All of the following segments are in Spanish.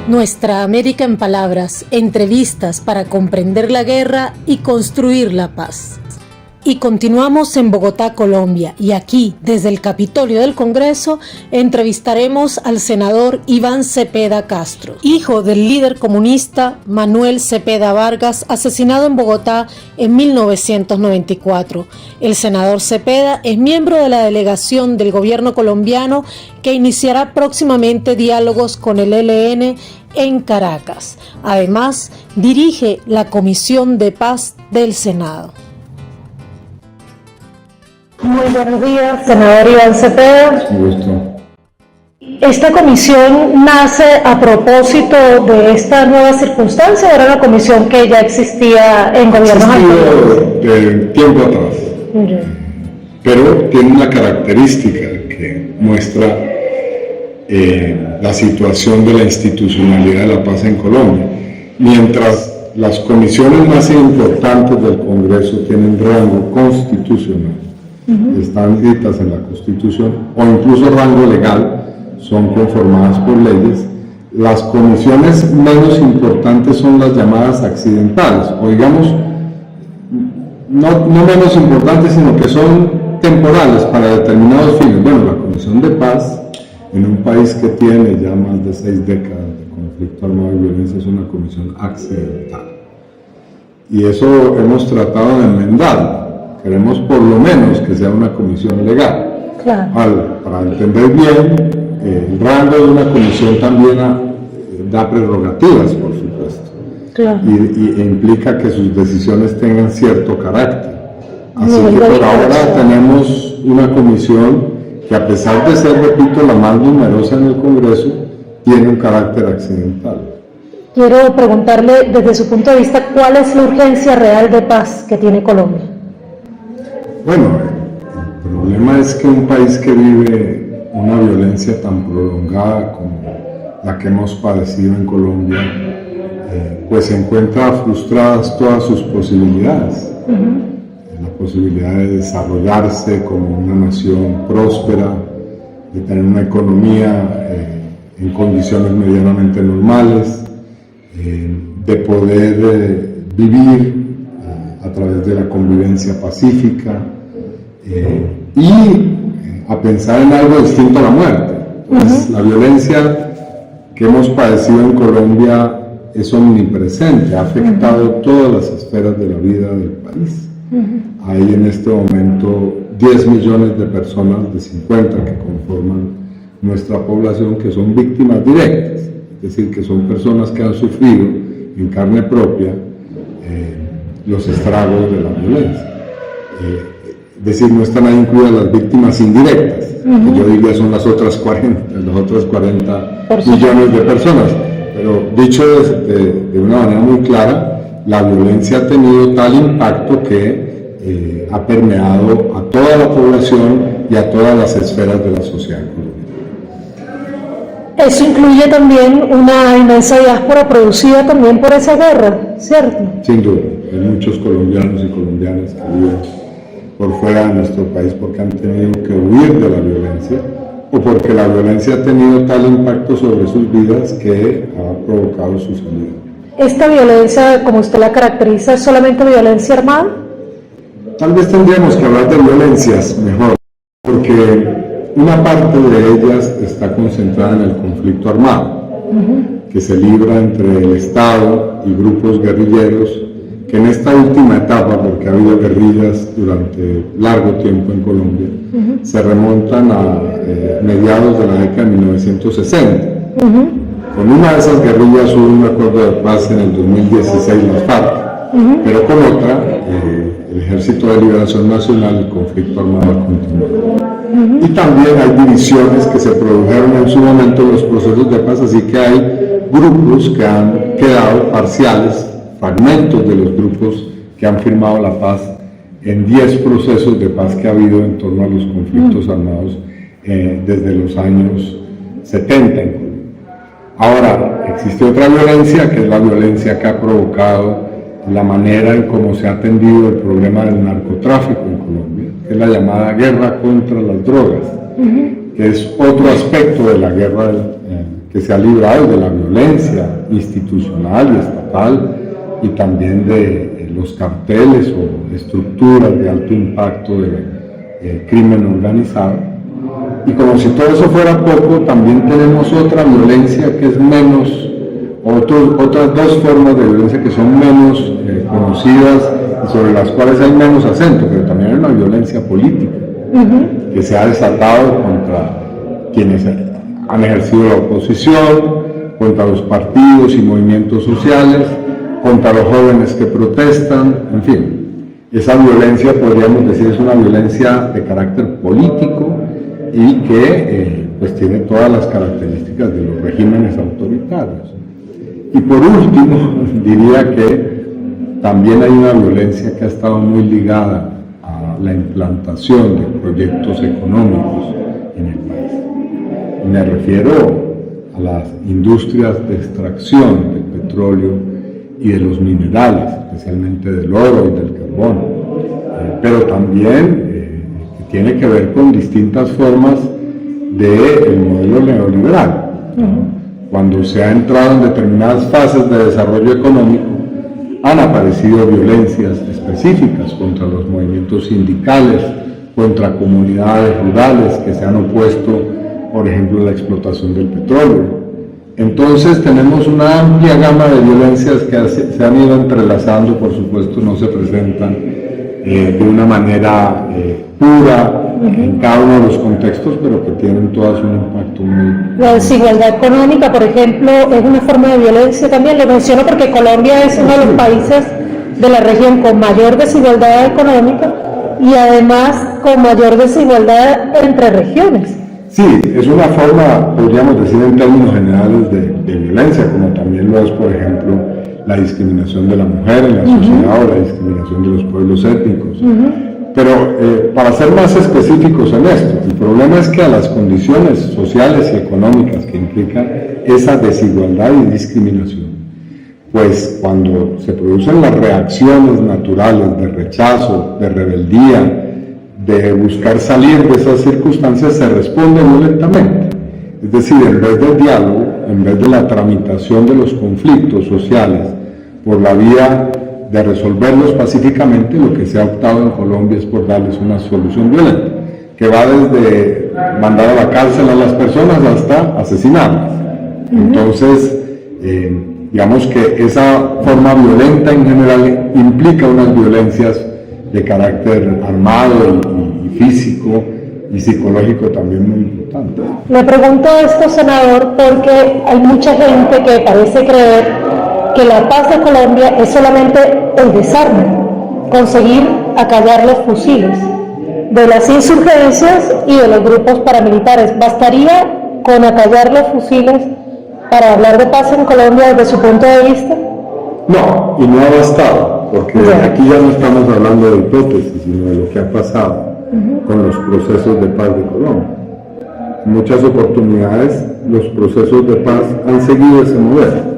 Nuestra América en palabras, entrevistas para comprender la guerra y construir la paz. Y continuamos en Bogotá, Colombia, y aquí, desde el Capitolio del Congreso, entrevistaremos al senador Iván Cepeda Castro, hijo del líder comunista Manuel Cepeda Vargas, asesinado en Bogotá en 1994. El senador Cepeda es miembro de la delegación del gobierno colombiano que iniciará próximamente diálogos con el ELN en Caracas. Además, dirige la Comisión de Paz del Senado. Muy buenos días, senador Iván Cepeda. Un gusto. ¿Esta comisión nace a propósito de esta nueva circunstancia o era una comisión que ya existía en gobiernos anteriores? De tiempo atrás. Pero tiene una característica que muestra la situación de la institucionalidad de la paz en Colombia. Mientras las comisiones más importantes del Congreso tienen rango constitucional, están escritas en la Constitución o incluso rango legal, son conformadas por leyes. Las comisiones menos importantes son las llamadas accidentales, o digamos, no menos importantes, sino que son temporales para determinados fines. Bueno, la Comisión de Paz, en un país que tiene ya más de 6 décadas de conflicto armado y violencia, es una comisión accidental. Y eso hemos tratado de enmendar. Queremos por lo menos que sea una comisión legal. Claro. Para entender bien, el rango de una comisión también da prerrogativas, por supuesto. Claro. Y implica que sus decisiones tengan cierto carácter. Así que por ahora tenemos una comisión que, a pesar de ser, repito, la más numerosa en el Congreso, tiene un carácter accidental. Quiero preguntarle, desde su punto de vista, ¿cuál es la urgencia real de paz que tiene Colombia? Bueno, el problema es que un país que vive una violencia tan prolongada como la que hemos padecido en Colombia, pues encuentra frustradas todas sus posibilidades. La posibilidad de desarrollarse como una nación próspera, de tener una economía en condiciones medianamente normales, de poder vivir a través de la convivencia pacífica y a pensar en algo distinto a la muerte. Pues, la violencia que hemos padecido en Colombia es omnipresente, ha afectado todas las esferas de la vida del país. Hay en este momento 10 millones de personas de 50 que conforman nuestra población que son víctimas directas, es decir, que son personas que han sufrido en carne propia los estragos de la violencia. Es decir, no están ahí incluidas las víctimas indirectas, que yo diría son las otras 40 millones de personas. Pero dicho de una manera muy clara, la violencia ha tenido tal impacto que ha permeado a toda la población y a todas las esferas de la sociedad colombiana. Eso incluye también una inmensa diáspora producida también por esa guerra, ¿cierto? Sin duda, hay muchos colombianos y colombianas que viven por fuera de nuestro país porque han tenido que huir de la violencia o porque la violencia ha tenido tal impacto sobre sus vidas que ha provocado su salida. ¿Esta violencia, como usted la caracteriza, es solamente violencia armada? Tal vez tendríamos que hablar de violencias mejor, porque una parte de ellas está concentrada en el conflicto armado, que se libra entre el Estado y grupos guerrilleros, que en esta última etapa, porque ha habido guerrillas durante largo tiempo en Colombia, se remontan a mediados de la década de 1960. Con una de esas guerrillas hubo un acuerdo de paz en el 2016, las FARC, pero con otra, el Ejército de Liberación Nacional, el conflicto armado continuó. Y también hay divisiones que se produjeron en su momento en los procesos de paz, así que hay grupos que han quedado parciales, fragmentos de los grupos que han firmado la paz en 10 procesos de paz que ha habido en torno a los conflictos armados desde los años 70 en Colombia. Ahora, existe otra violencia, que es la violencia que ha provocado la manera en cómo se ha atendido el problema del narcotráfico en Colombia, que es la llamada guerra contra las drogas, que es otro aspecto de la guerra que se ha librado de la violencia institucional y estatal y también de los carteles o estructuras de alto impacto del crimen organizado. Y como si todo eso fuera poco, también tenemos otra violencia que es menos, otras dos formas de violencia que son menos conocidas y sobre las cuales hay menos acento, pero también hay una violencia política que se ha desatado contra quienes han ejercido la oposición, contra los partidos y movimientos sociales, contra los jóvenes que protestan, en fin. Esa violencia, podríamos decir, es una violencia de carácter político y que pues tiene todas las características de los regímenes autoritarios. Y por último, diría que también hay una violencia que ha estado muy ligada a la implantación de proyectos económicos en el país. Y me refiero a las industrias de extracción del petróleo y de los minerales, especialmente del oro y del carbón, pero también tiene que ver con distintas formas del modelo neoliberal. Cuando se ha entrado en determinadas fases de desarrollo económico, han aparecido violencias específicas contra los movimientos sindicales, contra comunidades rurales que se han opuesto, por ejemplo, a la explotación del petróleo. Entonces tenemos una amplia gama de violencias que se han ido entrelazando, por supuesto no se presentan de una manera pura en cada uno de los contextos, pero que tienen todas un impacto muy... La desigualdad económica, por ejemplo, es una forma de violencia también. Lo menciono porque Colombia es uno de los países de la región con mayor desigualdad económica y además con mayor desigualdad entre regiones. Sí, es una forma, podríamos decir en términos generales, de violencia, como también lo es, por ejemplo, la discriminación de la mujer en la sociedad o la discriminación de los pueblos étnicos. Pero para ser más específicos en esto, el problema es que a las condiciones sociales y económicas que implican esa desigualdad y discriminación, pues cuando se producen las reacciones naturales de rechazo, de rebeldía, de buscar salir de esas circunstancias, se responde violentamente. Es decir, en vez del diálogo, en vez de la tramitación de los conflictos sociales por la vía de resolverlos pacíficamente, lo que se ha optado en Colombia es por darles una solución violenta, que va desde mandar a la cárcel a las personas hasta asesinarlas. Entonces, digamos que esa forma violenta en general implica unas violencias de carácter armado y físico y psicológico también muy importante. Le pregunto esto, senador, porque hay mucha gente que parece creer que la paz de Colombia es solamente el desarme, conseguir acallar los fusiles de las insurgencias y de los grupos paramilitares. ¿Bastaría con acallar los fusiles para hablar de paz en Colombia desde su punto de vista? No, y no ha bastado, porque aquí ya no estamos hablando de hipótesis, sino de lo que ha pasado con los procesos de paz de Colombia. En muchas oportunidades los procesos de paz han seguido ese modelo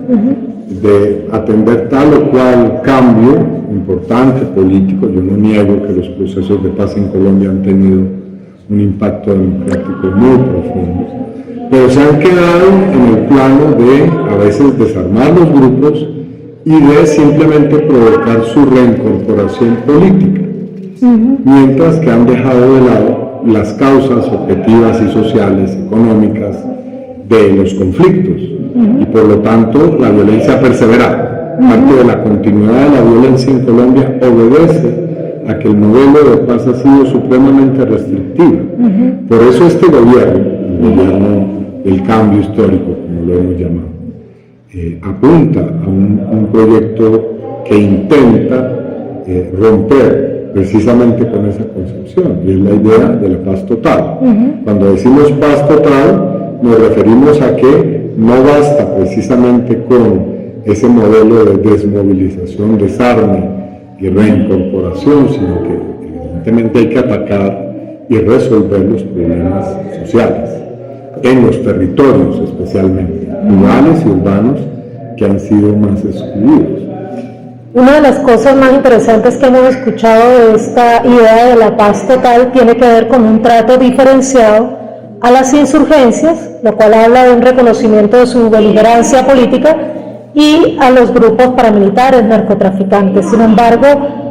de atender tal o cual cambio importante político. Yo no niego que los procesos de paz en Colombia han tenido un impacto democrático muy profundo, pero se han quedado en el plano de a veces desarmar los grupos y de simplemente provocar su reincorporación política, mientras que han dejado de lado las causas objetivas y sociales, económicas de los conflictos, y por lo tanto la violencia persevera. Parte de la continuidad de la violencia en Colombia obedece a que el modelo de paz ha sido supremamente restrictivo. Por eso este gobierno, el gobierno del cambio histórico, como lo hemos llamado, apunta a un proyecto que intenta romper precisamente con esa concepción, y es la idea de la paz total. Cuando decimos paz total, nos referimos a que no basta precisamente con ese modelo de desmovilización, desarme y reincorporación, sino que evidentemente hay que atacar y resolver los problemas sociales en los territorios, especialmente rurales y urbanos, que han sido más excluidos. Una de las cosas más interesantes que hemos escuchado de esta idea de la paz total tiene que ver con un trato diferenciado a las insurgencias, lo cual habla de un reconocimiento de su beligerancia política, y a los grupos paramilitares narcotraficantes. Sin embargo,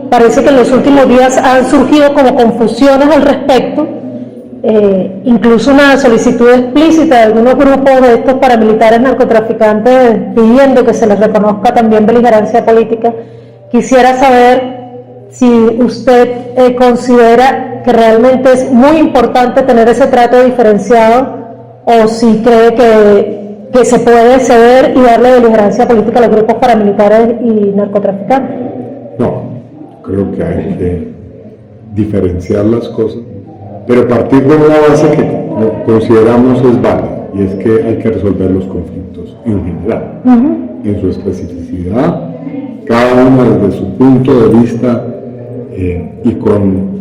parece que en los últimos días han surgido como confusiones al respecto, incluso una solicitud explícita de algunos grupos de estos paramilitares narcotraficantes pidiendo que se les reconozca también beligerancia política. Quisiera saber si usted considera que realmente es muy importante tener ese trato diferenciado, o si cree que se puede ceder y darle beligerancia política a los grupos paramilitares y narcotraficantes. No, creo que hay que diferenciar las cosas, pero partir de una base que consideramos es válida, y es que hay que resolver los conflictos en general, en su especificidad, cada uno desde su punto de vista, y con,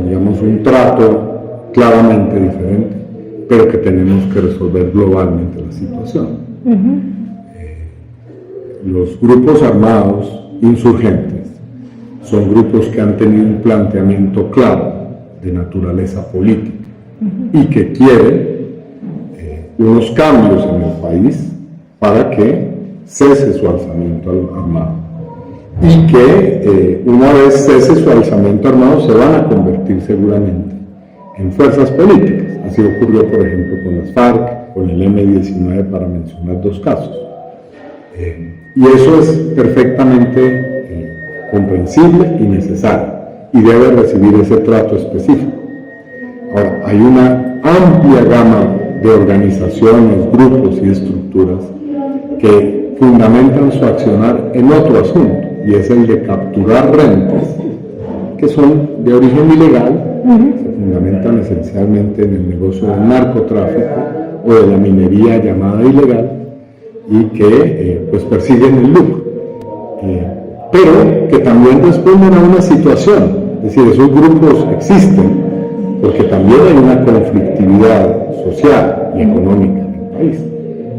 digamos, un trato claramente diferente, pero que tenemos que resolver globalmente la situación. Los grupos armados insurgentes son grupos que han tenido un planteamiento claro de naturaleza política y que quieren unos cambios en el país para que cese su alzamiento armado, y que una vez cese su alzamiento armado se van a convertir seguramente en fuerzas políticas. Así ocurrió, por ejemplo, con las FARC, con el M-19, para mencionar dos casos. Y eso es perfectamente comprensible y necesario, y debe recibir ese trato específico. Ahora, hay una amplia gama de organizaciones, grupos y estructuras que fundamentan su accionar en otro asunto, y es el de capturar rentas que son de origen ilegal, se fundamentan esencialmente en el negocio del narcotráfico o de la minería llamada ilegal, y que pues persiguen el lucro, pero que también responden a una situación. Es decir, esos grupos existen porque también hay una conflictividad social y económica en el país.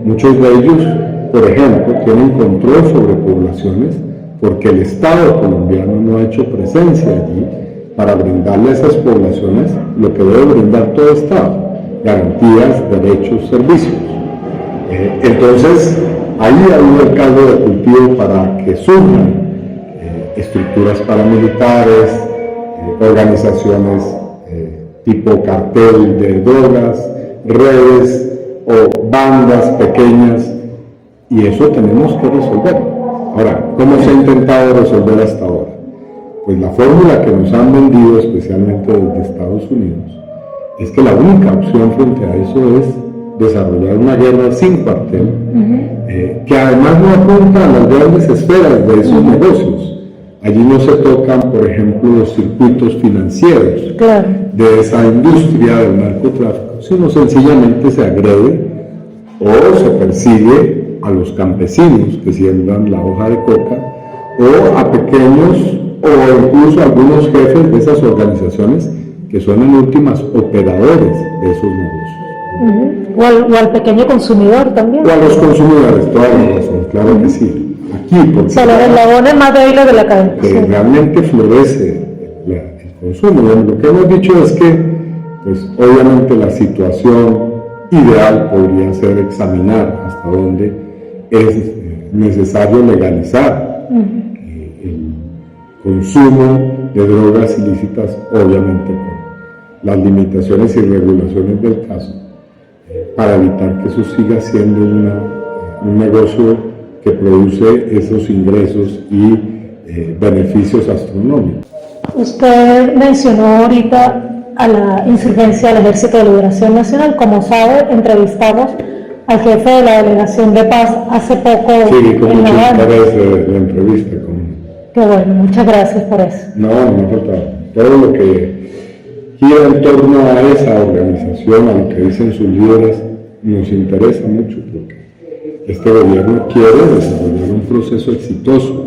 Muchos de ellos, por ejemplo, tienen control sobre poblaciones porque el Estado colombiano no ha hecho presencia allí para brindarle a esas poblaciones lo que debe brindar todo Estado: garantías, derechos, servicios. Entonces, ahí hay un caldo de cultivo para que surjan estructuras paramilitares, organizaciones tipo cartel de drogas, redes o bandas pequeñas, y eso tenemos que resolverlo. Ahora, ¿cómo se ha intentado resolver hasta ahora? Pues la fórmula que nos han vendido, especialmente desde Estados Unidos, es que la única opción frente a eso es desarrollar una guerra sin cuartel, que además no apunta a las grandes esferas de esos negocios. Allí no se tocan, por ejemplo, los circuitos financieros de esa industria del narcotráfico, sino sencillamente se agrede o se persigue a los campesinos que siembran la hoja de coca, o a pequeños o incluso a algunos jefes de esas organizaciones que son en últimas operadores de esos negocios. O al pequeño consumidor también. O a los consumidores, toda la razón, claro que sí. Aquí, porque los eslabones más débiles de la cadena. Realmente florece el consumo. Lo que hemos dicho es que, pues, obviamente la situación ideal podría ser examinar hasta dónde es necesario legalizar el consumo de drogas ilícitas, obviamente con las limitaciones y regulaciones del caso, para evitar que eso siga siendo un negocio que produce esos ingresos y beneficios astronómicos. Usted mencionó ahorita a la insurgencia del Ejército de Liberación Nacional. Como sabe, entrevistamos al jefe de la Delegación de Paz hace poco. Sí, con mucho interés la entrevista. Qué bueno, muchas gracias por eso. No falta. Todo lo que gira en torno a esa organización, a lo que dicen sus líderes, nos interesa mucho, porque este gobierno quiere desarrollar un proceso exitoso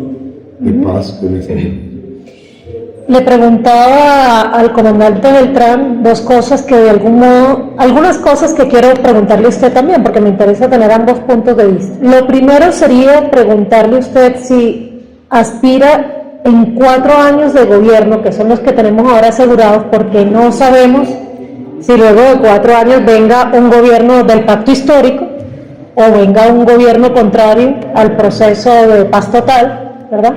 de paz con esa gente. Le preguntaba al comandante Beltrán dos cosas que de algún modo, algunas cosas que quiero preguntarle a usted también, porque me interesa tener ambos puntos de vista. Lo primero sería preguntarle a usted si aspira en 4 años de gobierno, que son los que tenemos ahora asegurados, porque no sabemos si luego de 4 años venga un gobierno del pacto histórico o venga un gobierno contrario al proceso de paz total, ¿verdad?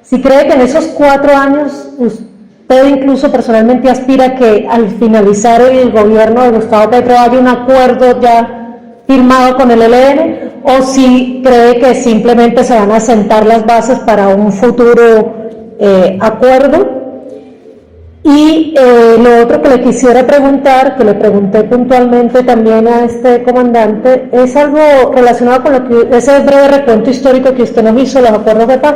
Si cree que en esos 4 años usted incluso personalmente aspira a que al finalizar el gobierno de Gustavo Petro haya un acuerdo ya firmado con el ELN, o si cree que simplemente se van a sentar las bases para un futuro acuerdo. Y lo otro que le quisiera preguntar, que le pregunté puntualmente también a este comandante, es algo relacionado con lo que ese breve recuento histórico que usted nos hizo, los acuerdos de paz.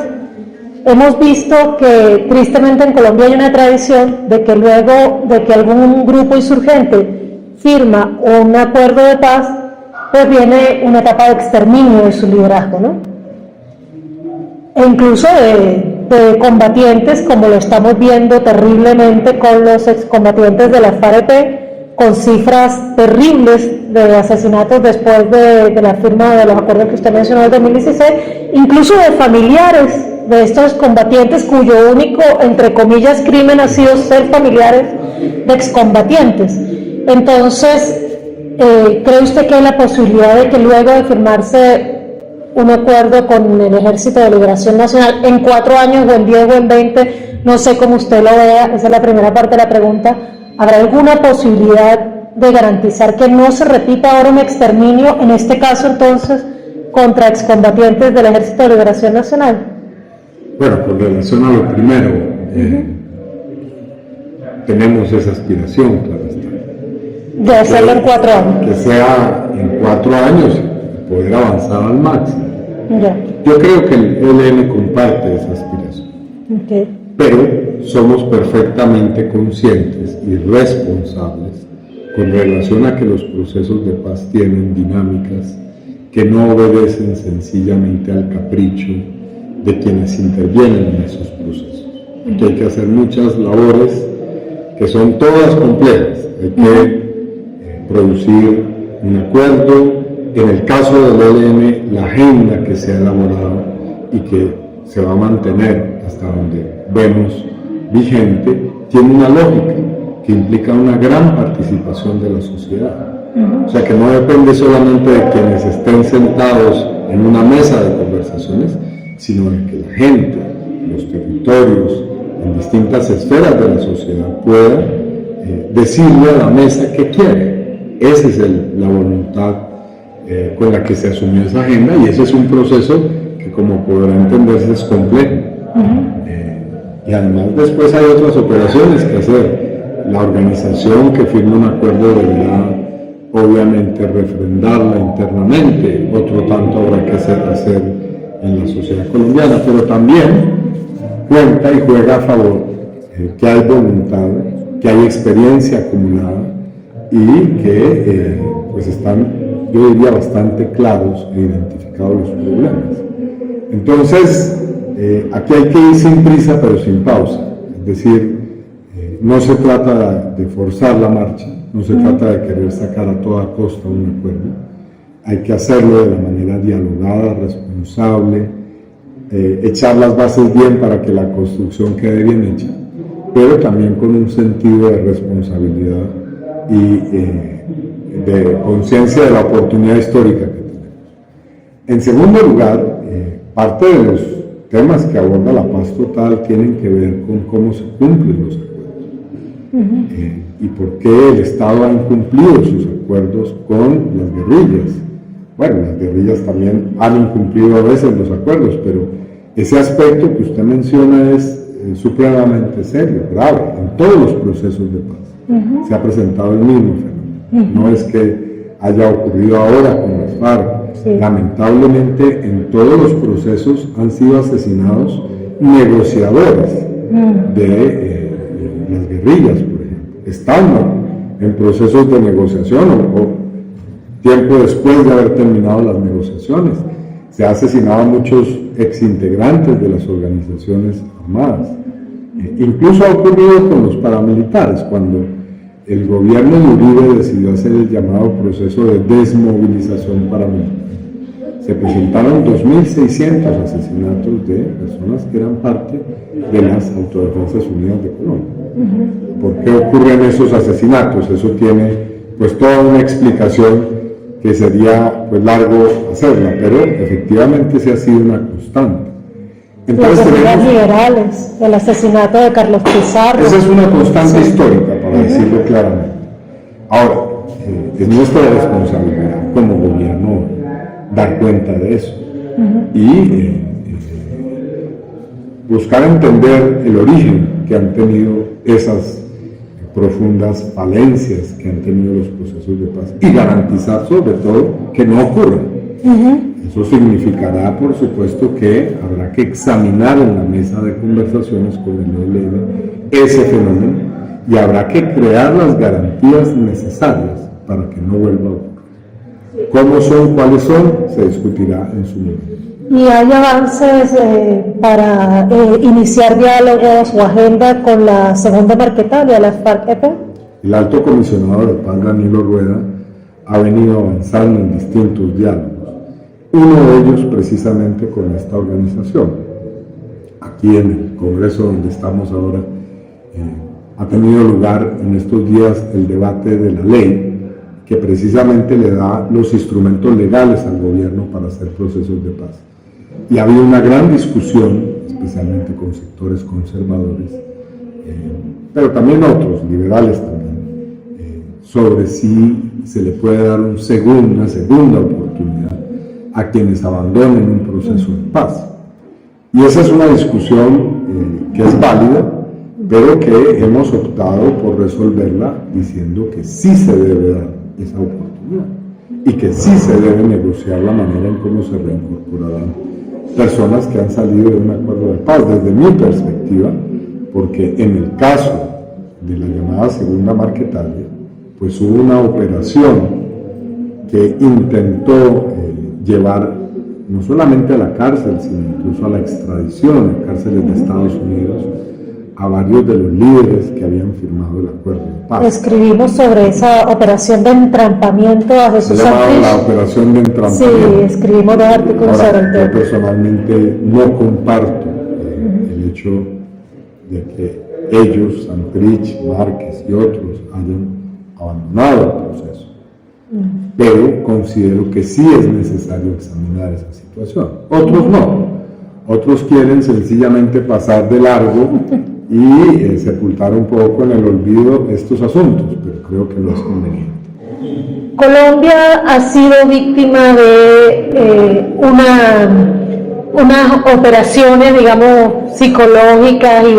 Hemos visto que tristemente en Colombia hay una tradición de que luego de que algún grupo insurgente firma un acuerdo de paz, pues viene una etapa de exterminio de su liderazgo, ¿no? E incluso de combatientes, como lo estamos viendo terriblemente con los excombatientes de la FARC, con cifras terribles de asesinatos después de la firma de los acuerdos que usted mencionó en 2016, incluso de familiares de estos combatientes cuyo único, entre comillas, crimen ha sido ser familiares de excombatientes. Entonces, ¿cree usted que hay la posibilidad de que luego de firmarse un acuerdo con el Ejército de Liberación Nacional en 4 años o en 10 o en 20, no sé cómo usted lo vea, esa es la primera parte de la pregunta, habrá alguna posibilidad de garantizar que no se repita ahora un exterminio, en este caso entonces, contra excombatientes del Ejército de Liberación Nacional? Bueno, con relación a lo primero, tenemos esa aspiración, claro está. De hacerlo en 4 años. Que sea en 4 años, poder avanzar al máximo. Ya. Yo creo que el ELN comparte esa aspiración. Okay. Pero somos perfectamente conscientes y responsables con relación a que los procesos de paz tienen dinámicas que no obedecen sencillamente al capricho de quienes intervienen en esos procesos. Aquí hay que hacer muchas labores que son todas complejas. Hay que producir un acuerdo. En el caso del ELN, la agenda que se ha elaborado y que se va a mantener hasta donde vemos vigente, tiene una lógica que implica una gran participación de la sociedad. O sea que no depende solamente de quienes estén sentados en una mesa de conversaciones, sino de que la gente, los territorios, en distintas esferas de la sociedad pueda decirle a la mesa qué quiere. Esa es la voluntad con la que se asumió esa agenda, y ese es un proceso que, como podrá entenderse, es complejo. Y además después hay otras operaciones que hacer. La organización que firma un acuerdo deberá obviamente refrendarla internamente, otro tanto habrá que hacer en la sociedad colombiana, pero también cuenta y juega a favor que hay voluntad, que hay experiencia acumulada y que pues están, yo diría, bastante claros e identificados los problemas. Entonces, aquí hay que ir sin prisa pero sin pausa, es decir, no se trata de forzar la marcha, no se trata de querer sacar a toda costa un acuerdo, hay que hacerlo de la manera dialogada, responsable, echar las bases bien para que la construcción quede bien hecha, pero también con un sentido de responsabilidad y de conciencia de la oportunidad histórica que tenemos. En segundo lugar, parte de los temas que aborda la paz total tienen que ver con cómo se cumplen los acuerdos y por qué el Estado ha incumplido sus acuerdos con las guerrillas. Bueno, las guerrillas también han incumplido a veces los acuerdos, pero ese aspecto que usted menciona es supremamente serio, grave, en todos los procesos de paz. Se ha presentado el mismo fenómeno. No es que haya ocurrido ahora con las FARC. Lamentablemente, en todos los procesos han sido asesinados negociadores de las guerrillas, por ejemplo, estando en procesos de negociación o tiempo después de haber terminado las negociaciones. Se ha asesinado a muchos exintegrantes de las organizaciones armadas. Incluso ha ocurrido con los paramilitares, cuando el gobierno de Uribe decidió hacer el llamado proceso de desmovilización paramilitar. se presentaron 2.600 asesinatos de personas que eran parte de las Autodefensas Unidas de Colombia. ¿Por qué ocurren esos asesinatos? Eso tiene pues toda una explicación que sería pues largo hacerla, pero efectivamente se ha sido una constante. Entonces, las guerrillas liberales, el asesinato de Carlos Pizarro. Esa es una constante histórica, para decirlo claramente. Ahora, es nuestra responsabilidad como gobierno dar cuenta de eso y buscar entender el origen que han tenido esas profundas falencias que han tenido los procesos de paz y garantizar sobre todo que no ocurran. Eso significará, por supuesto, que habrá que examinar en la mesa de conversaciones con el ELN ese fenómeno y habrá que crear las garantías necesarias para que no vuelva a ocurrir. ¿Cómo son? ¿Cuáles son? Se discutirá en su momento. ¿Y hay avances para iniciar diálogos o agenda con la segunda Marquetalia, la FARC-EP? El alto comisionado de paz, Danilo Rueda, ha venido avanzando en distintos diálogos. Uno de ellos precisamente con esta organización. Aquí en el Congreso donde estamos ahora ha tenido lugar en estos días el debate de la ley que precisamente le da los instrumentos legales al gobierno para hacer procesos de paz. Y ha habido una gran discusión, especialmente con sectores conservadores, pero también otros, liberales también, sobre si se le puede dar una segunda oportunidad a quienes abandonen un proceso de paz. Y esa es una discusión que es válida, pero que hemos optado por resolverla diciendo que sí se debe dar esa oportunidad y que sí se debe negociar la manera en cómo se reincorporarán personas que han salido de un acuerdo de paz, desde mi perspectiva, porque en el caso de la llamada segunda Marquetalia, pues hubo una operación que intentó llevar no solamente a la cárcel, sino incluso a la extradición a cárceles de Estados Unidos a varios de los líderes que habían firmado el acuerdo de paz. Escribimos sobre esa operación de entrampamiento a Jesús Santrich. La operación de entrampamiento. Sí, escribimos dos artículos sobre el tema. Yo personalmente no comparto el hecho de que ellos, Santrich, Márquez y otros, hayan abandonado el proceso. Pero considero que sí es necesario examinar esa situación. Otros no. Otros quieren sencillamente pasar de largo y sepultar un poco en el olvido estos asuntos, pero creo que no es conveniente. Colombia ha sido víctima de unas operaciones, digamos, psicológicas y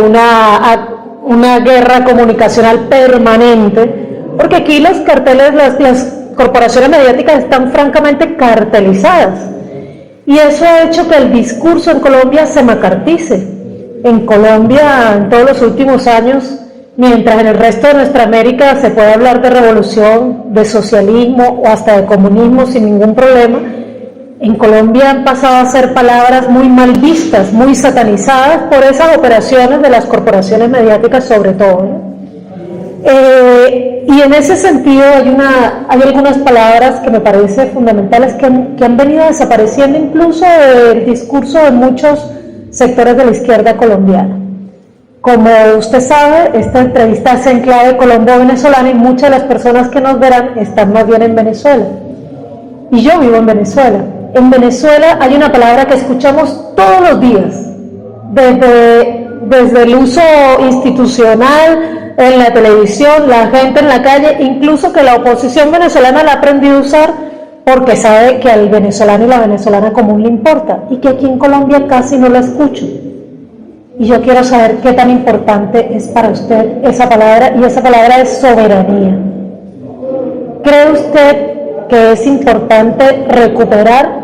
una guerra comunicacional permanente, porque aquí los carteles, las corporaciones mediáticas están francamente cartelizadas. Y eso ha hecho que el discurso en Colombia se macartice. En Colombia, en todos los últimos años, mientras en el resto de nuestra América se puede hablar de revolución, de socialismo o hasta de comunismo sin ningún problema, en Colombia han pasado a ser palabras muy mal vistas, muy satanizadas por esas operaciones de las corporaciones mediáticas sobre todo, ¿no? Y en ese sentido hay algunas palabras que me parecen fundamentales que han venido desapareciendo incluso del discurso de muchos sectores de la izquierda colombiana. Como usted sabe, esta entrevista es en clave colombo-venezolana y muchas de las personas que nos verán están más bien en Venezuela. Y yo vivo en Venezuela. En Venezuela hay una palabra que escuchamos todos los días, desde el uso institucional, en la televisión, la gente en la calle, incluso que la oposición venezolana la ha aprendido a usar porque sabe que al venezolano y la venezolana común le importa y que aquí en Colombia casi no la escucho. Y yo quiero saber qué tan importante es para usted esa palabra, y esa palabra es soberanía. ¿Cree usted que es importante recuperar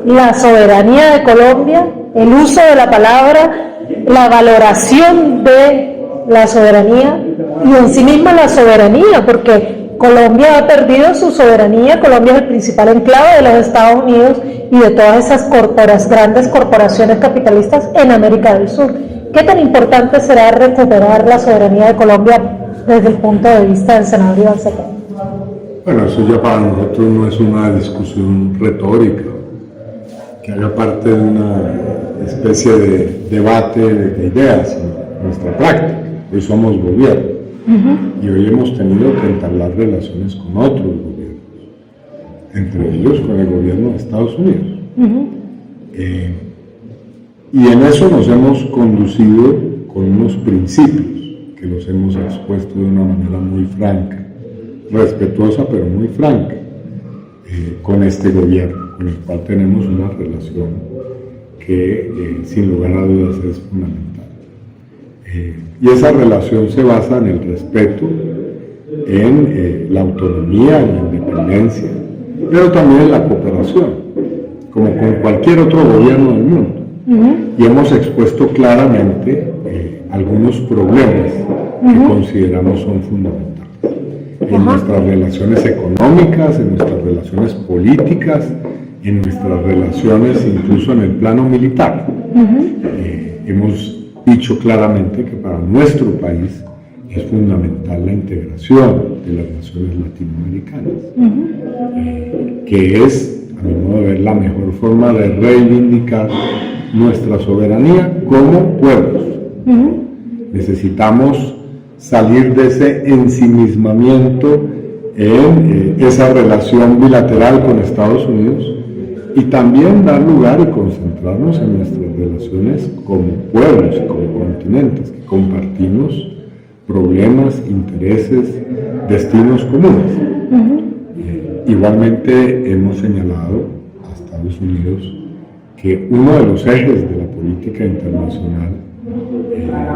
la soberanía de Colombia, el uso de la palabra, la valoración de la soberanía y en sí misma la soberanía? Porque Colombia ha perdido su soberanía. Colombia es el principal enclave de los Estados Unidos y de todas esas grandes corporaciones capitalistas en América del Sur. ¿Qué tan importante será recuperar la soberanía de Colombia desde el punto de vista del senador Iván Cepeda? Bueno, eso ya para nosotros no es una discusión retórica. que haga parte de una especie de debate de ideas en nuestra práctica. Hoy somos gobierno y hoy hemos tenido que entablar relaciones con otros gobiernos, entre ellos con el gobierno de Estados Unidos. Y en eso nos hemos conducido con unos principios que los hemos expuesto de una manera muy franca, respetuosa pero muy franca, con este gobierno, con el cual tenemos una relación que sin lugar a dudas es fundamental. Y esa relación se basa en el respeto, en la autonomía, en la independencia, pero también en la cooperación, como con cualquier otro gobierno del mundo. Y hemos expuesto claramente algunos problemas que consideramos son fundamentales en nuestras relaciones económicas, en nuestras relaciones políticas, en nuestras relaciones incluso en el plano militar. Hemos dicho claramente que para nuestro país es fundamental la integración de las naciones latinoamericanas, que es, a mi modo de ver, la mejor forma de reivindicar nuestra soberanía como pueblos. Necesitamos salir de ese ensimismamiento en esa relación bilateral con Estados Unidos y también dar lugar y concentrarnos en nuestras relaciones como pueblos y como continentes, que compartimos problemas, intereses, destinos comunes. Igualmente hemos señalado a Estados Unidos que uno de los ejes de la política internacional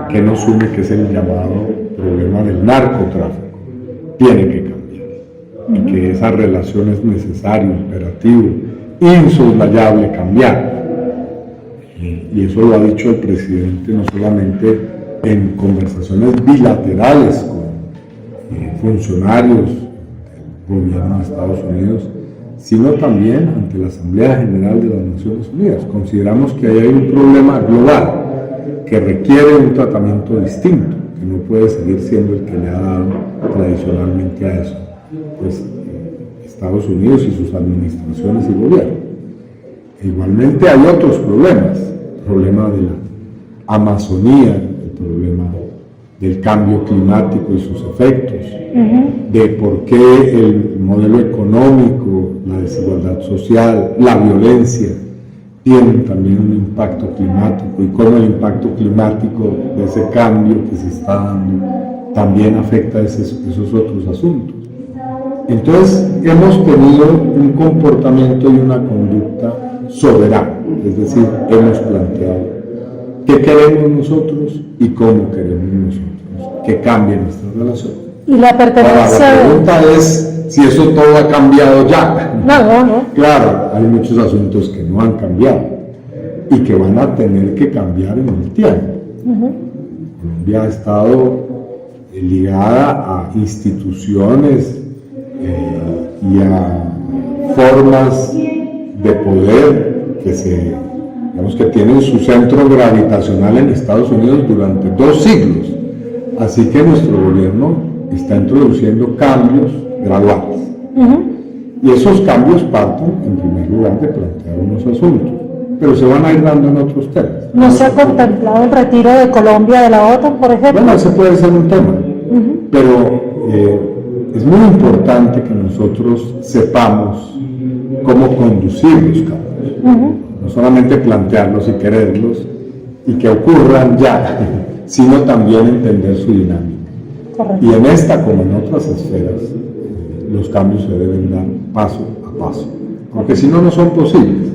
que nos une, que es el llamado problema del narcotráfico, tiene que cambiar, y que esa relación es necesario, imperativo, insoslayable cambiar. Y eso lo ha dicho el presidente no solamente en conversaciones bilaterales con funcionarios del gobierno de Estados Unidos, sino también ante la Asamblea General de las Naciones Unidas. Consideramos que ahí hay un problema global que requiere un tratamiento distinto, que no puede seguir siendo el que le ha dado tradicionalmente a eso, pues Estados Unidos y sus administraciones y gobiernos. Igualmente hay otros problemas, el problema de la Amazonía, el problema del cambio climático y sus efectos, de por qué el modelo económico, la desigualdad social, la violencia tienen también un impacto climático, y cómo el impacto climático de ese cambio que se está dando también afecta esos otros asuntos. Entonces hemos tenido un comportamiento y una conducta soberana, es decir, hemos planteado qué queremos nosotros y cómo queremos nosotros que cambie nuestra relación. Y la pertenencia... Ahora, la pregunta es si eso todo ha cambiado ya. No. Claro, hay muchos asuntos que no han cambiado y que van a tener que cambiar en el tiempo. Colombia ha estado ligada a instituciones y a formas de poder que tienen su centro gravitacional en Estados Unidos durante 2 siglos. Así que nuestro gobierno está introduciendo cambios graduales. Y esos cambios parten, en primer lugar, de plantear unos asuntos, pero se van a ir dando en otros temas. ¿No se ha contemplado el retiro de Colombia de la OTAN, por ejemplo? Bueno, ese puede ser un tema, pero es muy importante que nosotros sepamos cómo conducir los cambios, no solamente plantearlos y quererlos y que ocurran ya, sino también entender su dinámica. Correcto. Y en esta, como en otras esferas, los cambios se deben dar paso a paso, porque si no, no son posibles.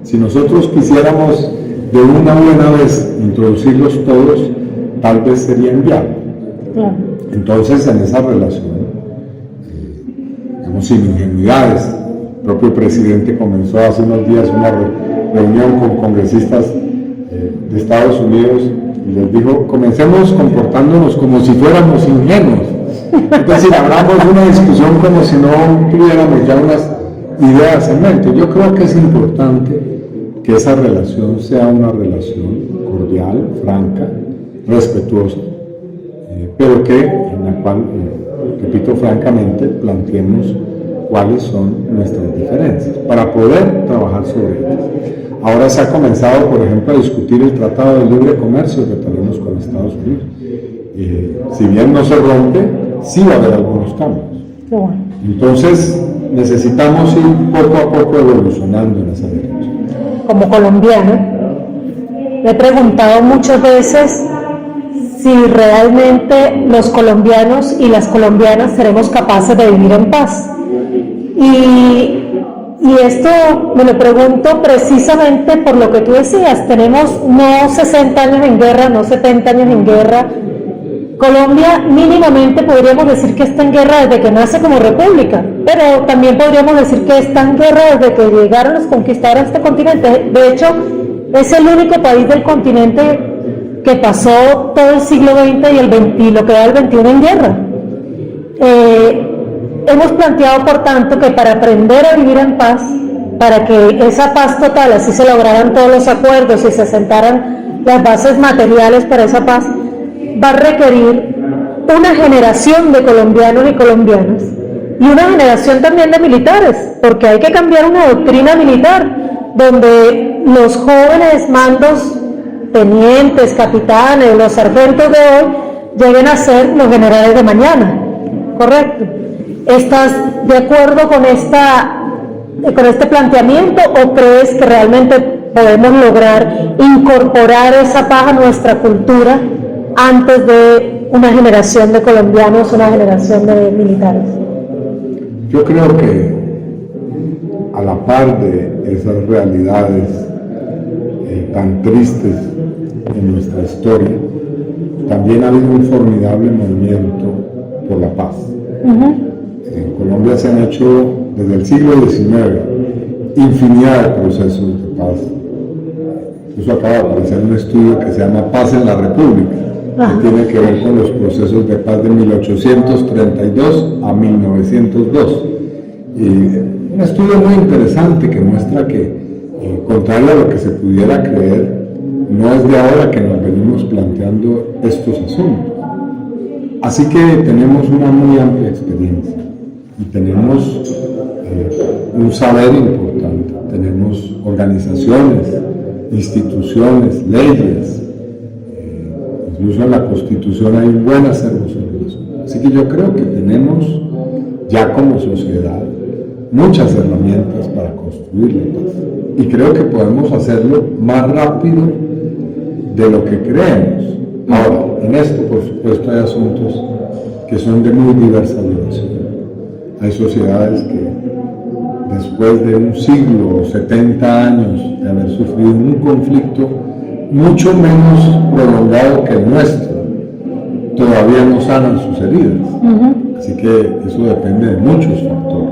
Si nosotros quisiéramos de una buena vez introducirlos todos, tal vez sería inviable. Claro. Entonces, en esa relación, sin ingenuidades, el propio presidente comenzó hace unos días una reunión con congresistas de Estados Unidos y les dijo: comencemos comportándonos como si fuéramos ingenuos. Es decir, hablamos de una discusión como si no tuviéramos ya unas ideas en mente. Yo creo que es importante que esa relación sea una relación cordial, franca, respetuosa, pero en la cual, repito francamente, planteemos cuáles son nuestras diferencias, para poder trabajar sobre ellas. Ahora se ha comenzado, por ejemplo, a discutir el Tratado de Libre Comercio que tenemos con Estados Unidos. Si bien no se rompe, sí va a haber algunos cambios. Entonces, necesitamos ir poco a poco evolucionando en esa dirección. Como colombiana, me he preguntado muchas veces si realmente los colombianos y las colombianas seremos capaces de vivir en paz. Y esto me lo pregunto precisamente por lo que tú decías, tenemos no 60 años en guerra, no 70 años en guerra. Colombia mínimamente podríamos decir que está en guerra desde que nace como república, pero también podríamos decir que está en guerra desde que llegaron los conquistadores a este continente. De hecho, es el único país del continente que pasó todo el siglo XX y lo que va el XXI en guerra. Hemos planteado, por tanto, que para aprender a vivir en paz, para que esa paz total, así se lograran todos los acuerdos y se sentaran las bases materiales para esa paz, va a requerir una generación de colombianos y colombianas y una generación también de militares, porque hay que cambiar una doctrina militar donde los jóvenes mandos, tenientes, capitanes, los sargentos de hoy lleguen a ser los generales de mañana. ¿Correcto? ¿Estás de acuerdo con este planteamiento o crees que realmente podemos lograr incorporar esa paz a nuestra cultura antes de una generación de colombianos, una generación de militares? Yo creo que a la par de esas realidades tan tristes en nuestra historia, también ha habido un formidable movimiento por la paz. En Colombia se han hecho desde el siglo XIX infinidad de procesos de paz. Incluso acaba de aparecer un estudio que se llama Paz en la República, que tiene que ver con los procesos de paz de 1832 a 1902. Y un estudio muy interesante que muestra que, contrario a lo que se pudiera creer, no es de ahora que nos venimos planteando estos asuntos. Así que tenemos una muy amplia experiencia y tenemos un saber importante, tenemos organizaciones, instituciones, leyes, incluso en la Constitución hay un buen acervo sobre eso. Así que yo creo que tenemos ya como sociedad muchas herramientas para construir la paz y creo que podemos hacerlo más rápido de lo que creemos. Ahora, en esto, por supuesto, hay asuntos que son de muy diversa duración. Hay sociedades que, después de un siglo o 70 años de haber sufrido un conflicto mucho menos prolongado que el nuestro, todavía no sanan sus heridas. Así que eso depende de muchos factores.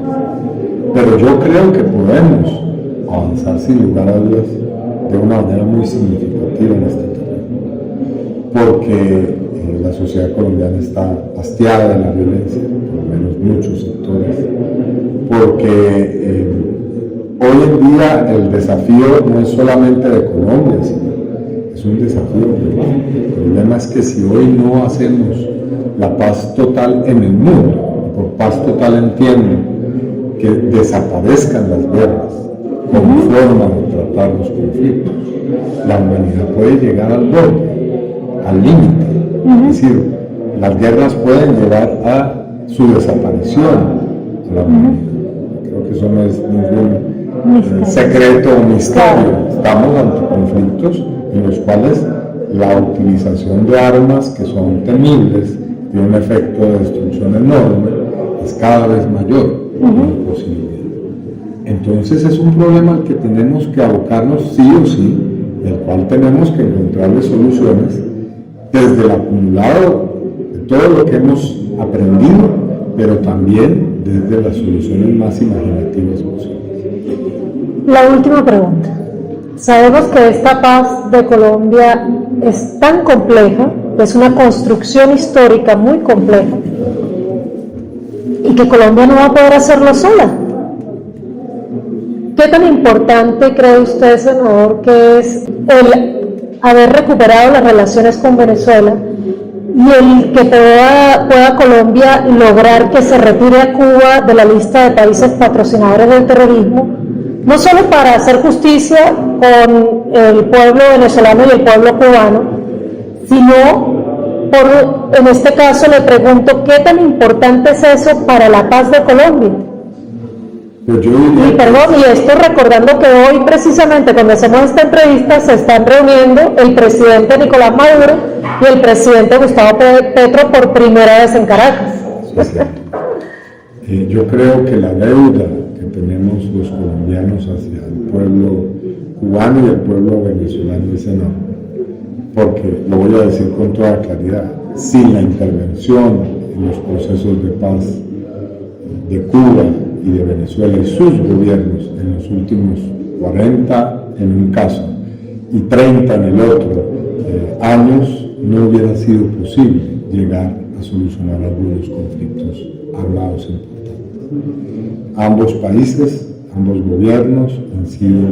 Pero yo creo que podemos avanzar sin lugar a dudas de una manera muy significativa en este terreno, porque la sociedad colombiana está hastiada de la violencia, por lo menos muchos sectores, porque hoy en día el desafío no es solamente de Colombia, sino es un desafío global. El problema es que si hoy no hacemos la paz total en el mundo, por paz total entiendo que desaparezcan las guerras como forma de tratar los conflictos, la humanidad puede llegar al borde, al límite. Es decir, las guerras pueden llevar a su desaparición a la humanidad. Creo que eso no es ningún secreto o misterio. Estamos ante conflictos en los cuales la utilización de armas que son temibles, tiene un efecto de destrucción enorme, es cada vez mayor la posibilidad. Entonces es un problema al que tenemos que abocarnos sí o sí, del cual tenemos que encontrarle soluciones desde el acumulado de todo lo que hemos aprendido, pero también desde las soluciones más imaginativas posibles. La última pregunta. Sabemos que esta paz de Colombia es tan compleja, es una construcción histórica muy compleja, y que Colombia no va a poder hacerlo sola. ¿Qué tan importante cree usted, senador, que es el haber recuperado las relaciones con Venezuela y el que pueda Colombia lograr que se retire a Cuba de la lista de países patrocinadores del terrorismo, no solo para hacer justicia con el pueblo venezolano y el pueblo cubano, sino en este caso le pregunto, ¿qué tan importante es eso para la paz de Colombia? Y esto recordando que hoy precisamente cuando hacemos esta entrevista se están reuniendo el presidente Nicolás Maduro y el presidente Gustavo Petro por primera vez en Caracas. Yo creo que la deuda que tenemos los colombianos hacia el pueblo cubano y el pueblo venezolano es enorme, porque lo voy a decir con toda claridad, sin la intervención en los procesos de paz de Cuba y de Venezuela y sus gobiernos en los últimos 40 en un caso y 30 en el otro años, no hubiera sido posible llegar a solucionar algunos conflictos armados importantes. Ambos países, ambos gobiernos han sido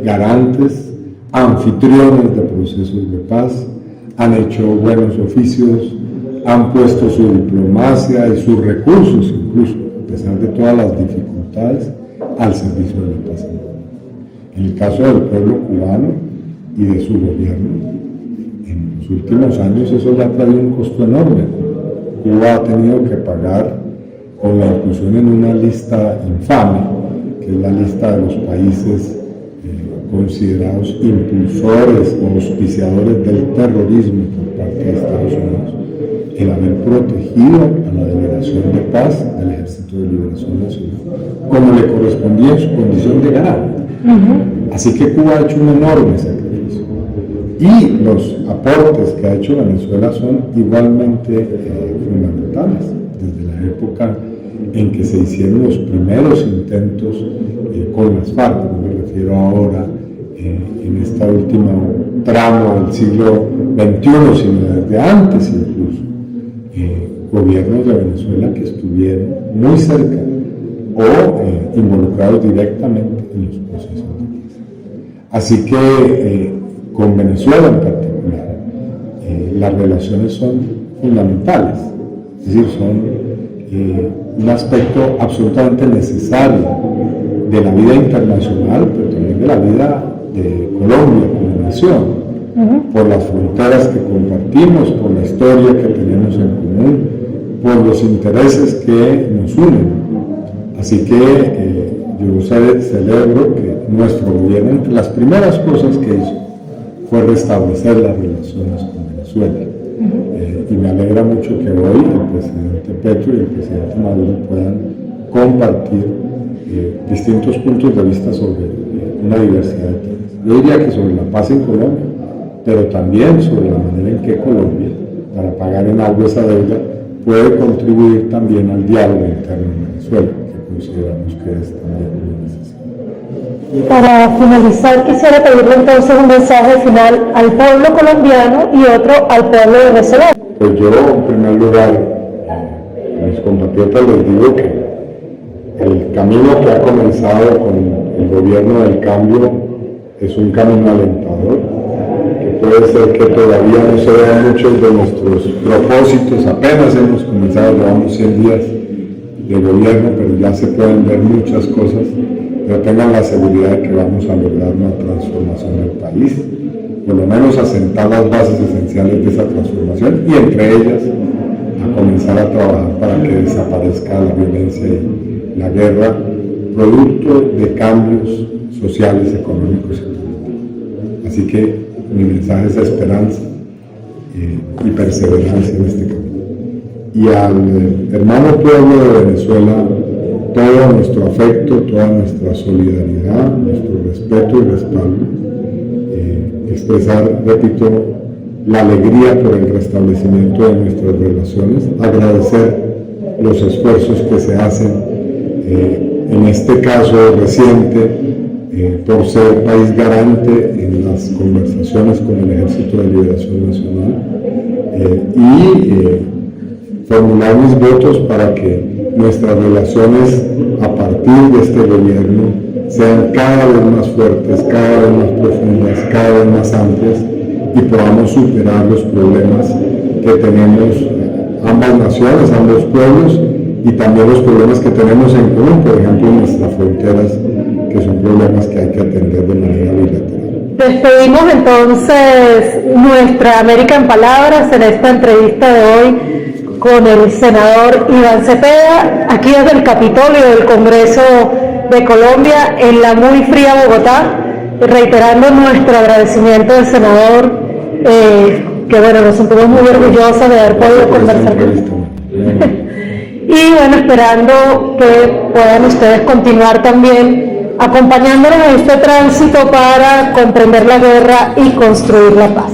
garantes, anfitriones de procesos de paz, han hecho buenos oficios, han puesto su diplomacia y sus recursos incluso, a pesar de todas las dificultades, al servicio de la paz. En el caso del pueblo cubano y de su gobierno, en los últimos años eso ya ha traído un costo enorme. Cuba ha tenido que pagar con la inclusión en una lista infame, que es la lista de los países considerados impulsores o auspiciadores del terrorismo por parte de Estados Unidos, el haber protegido a la Delegación de Paz del Ejército de Liberación Nacional, como le correspondía en su condición de garante. Así que Cuba ha hecho un enorme sacrificio. Y los aportes que ha hecho Venezuela son igualmente fundamentales. Desde la época en que se hicieron los primeros intentos con las FARC, no me refiero ahora en esta última tramo del siglo XXI, sino desde antes incluso, gobiernos de Venezuela que estuvieron muy cerca o involucrados directamente en los procesos de paz. Así que con Venezuela en particular, las relaciones son fundamentales, es decir, son un aspecto absolutamente necesario de la vida internacional, pero también de la vida de Colombia como nación, por las fronteras que compartimos, por la historia que tenemos en común, por los intereses que nos unen. Así que yo celebro que nuestro gobierno, entre las primeras cosas que hizo, fue restablecer las relaciones con Venezuela. Y me alegra mucho que hoy el presidente Petro y el presidente Maduro puedan compartir distintos puntos de vista sobre una diversidad de temas. Yo diría que sobre la paz en Colombia, pero también sobre la manera en que Colombia, para pagar en algo esa deuda, puede contribuir también al diálogo interno en Venezuela, que consideramos que es también muy necesario. Para finalizar, quisiera pedirle entonces un mensaje final al pueblo colombiano y otro al pueblo venezolano. Pues yo, en primer lugar, a mis compatriotas les digo que el camino que ha comenzado con el gobierno del cambio es un camino alentador, que puede ser que todavía no se vean muchos de nuestros propósitos, apenas hemos comenzado, llevamos 100 días de gobierno, pero ya se pueden ver muchas cosas, pero tengan la seguridad de que vamos a lograr una transformación del país, por lo menos asentar las bases esenciales de esa transformación y entre ellas a comenzar a trabajar para que desaparezca la violencia y la guerra, producto de cambios sociales, económicos y políticos. Así que mi mensaje es esperanza y perseverancia en este camino. Y al hermano pueblo de Venezuela, todo nuestro afecto, toda nuestra solidaridad, nuestro respeto y respaldo, expresar, repito, la alegría por el restablecimiento de nuestras relaciones, agradecer los esfuerzos que se hacen, en este caso reciente, por ser país garante en las conversaciones con el Ejército de Liberación Nacional, y formular mis votos para que nuestras relaciones a partir de este gobierno sean cada vez más fuertes, cada vez más profundas, cada vez más amplias y podamos superar los problemas que tenemos ambas naciones, ambos pueblos, y también los problemas que tenemos en común, por ejemplo, en nuestras fronteras, que son problemas que hay que atender de manera bilateral. Despedimos entonces nuestra América en Palabras en esta entrevista de hoy con el senador Iván Cepeda, aquí desde el Capitolio del Congreso de Colombia, en la muy fría Bogotá, reiterando nuestro agradecimiento al senador, que bueno, nos sentimos muy orgullosos de haber podido conversar con él. Y bueno, esperando que puedan ustedes continuar también acompañándonos en este tránsito para comprender la guerra y construir la paz.